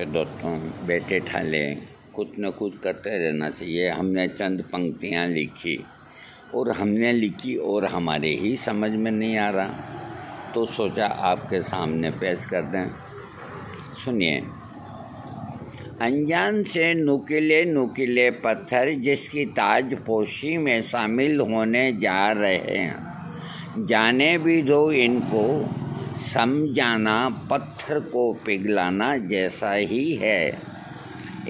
दोस्तों, बैठे ठाले कुछ न कुछ करते रहना चाहिए। हमने चंद पंक्तियाँ लिखी और हमारे ही समझ में नहीं आ रहा, तो सोचा आपके सामने पेश कर दें। सुनिए। अनजान से नुकीले नुकीले पत्थर जिसकी ताजपोशी में शामिल होने जा रहे हैं, जाने भी दो इनको, समझाना पत्थर को पिघलाना जैसा ही है।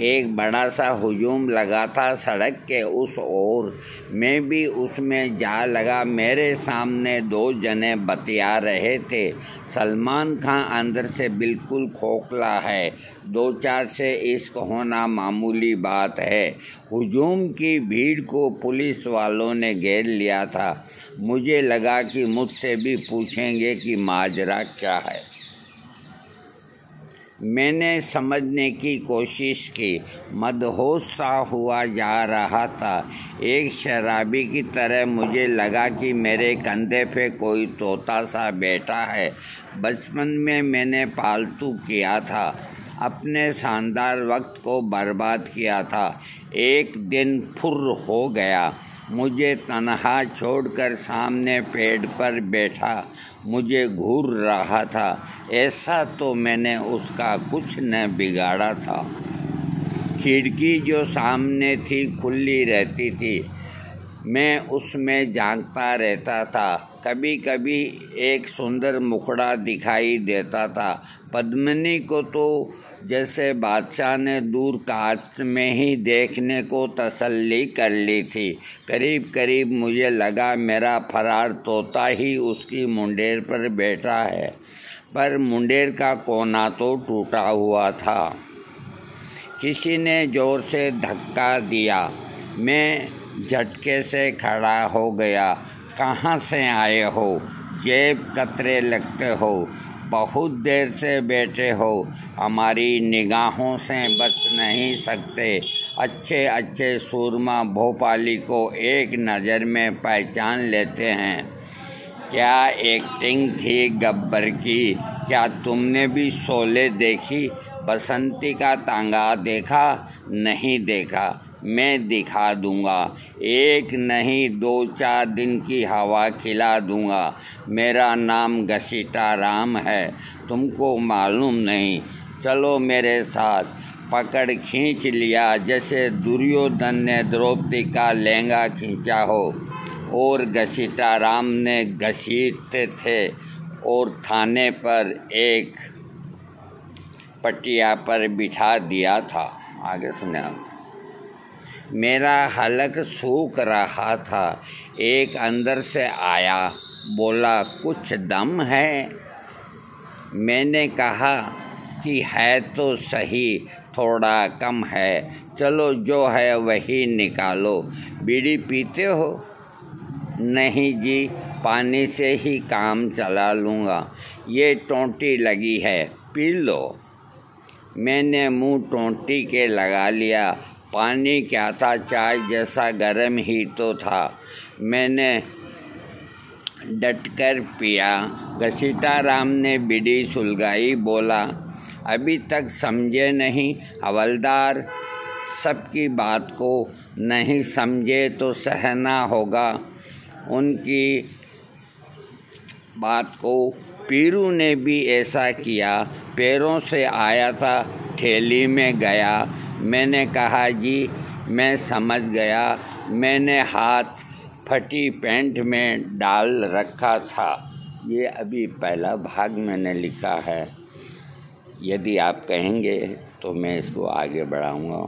एक बड़ा सा हुजूम लगा था सड़क के उस ओर, मैं भी उसमें जा लगा। मेरे सामने दो जने बतिया रहे थे। सलमान खान अंदर से बिल्कुल खोखला है, 2-4 से इश्क होना मामूली बात है। हुजूम की भीड़ को पुलिस वालों ने घेर लिया था। मुझे लगा कि मुझसे भी पूछेंगे कि माजरा क्या है। मैंने समझने की कोशिश की। मदहोश सा हुआ जा रहा था। एक शराबी की तरह मुझे लगा कि मेरे कंधे पे कोई तोता सा बैठा है। बचपन में मैंने पालतू किया था, अपने शानदार वक्त को बर्बाद किया था। एक दिन फुर्र हो गया, मुझे तन्हा छोड़कर सामने पेड़ पर बैठा। मुझे घूर रहा था। ऐसा तो मैंने उसका कुछ न बिगाड़ा था। खिड़की जो सामने थी खुली रहती थी, मैं उसमें झांकता रहता था। कभी कभी एक सुंदर मुखड़ा दिखाई देता था। पद्मिनी को तो जैसे बादशाह ने दूर कांच में ही देखने को तसल्ली कर ली थी। करीब करीब मुझे लगा मेरा फरार तोता ही उसकी मुंडेर पर बैठा है, पर मुंडेर का कोना तो टूटा हुआ था। किसी ने जोर से धक्का दिया। मैं झटके से खड़ा हो गया। कहाँ से आए हो? जेब कतरे लगते हो। बहुत देर से बैठे हो, हमारी निगाहों से बच नहीं सकते। अच्छे अच्छे सूरमा भोपाली को एक नज़र में पहचान लेते हैं। क्या एक्टिंग थी गब्बर की। क्या तुमने भी शोले देखी? बसंती का तांगा देखा? नहीं देखा। मैं दिखा दूंगा। एक नहीं 2-4 दिन की हवा खिला दूंगा। मेरा नाम घसीटा राम है, तुमको मालूम नहीं। चलो मेरे साथ। पकड़ खींच लिया जैसे दुर्योधन ने द्रौपदी का लहंगा खींचा हो, और घसीटा राम ने घसीटते थे और थाने पर एक पटिया पर बिठा दिया था। आगे सुने आप। मेरा हलक सूख रहा था। एक अंदर से आया, बोला कुछ दम है? मैंने कहा कि है तो सही, थोड़ा कम है। चलो जो है वही निकालो। बीड़ी पीते हो? नहीं जी, पानी से ही काम चला लूँगा। ये टोंटी लगी है, पी लो। मैंने मुंह टोंटी के लगा लिया। पानी क्या था, चाय जैसा गर्म ही तो था। मैंने डटकर पिया। घसीटा राम ने बीड़ी सुलगाई, बोला अभी तक समझे नहीं हवलदार। सबकी बात को नहीं समझे तो सहना होगा। उनकी बात को पीरू ने भी ऐसा किया। पैरों से आया था, ठेली में गया। मैंने कहा जी मैं समझ गया। मैंने हाथ फटी पैंट में डाल रखा था। ये अभी पहला भाग मैंने लिखा है। यदि आप कहेंगे तो मैं इसको आगे बढ़ाऊंगा।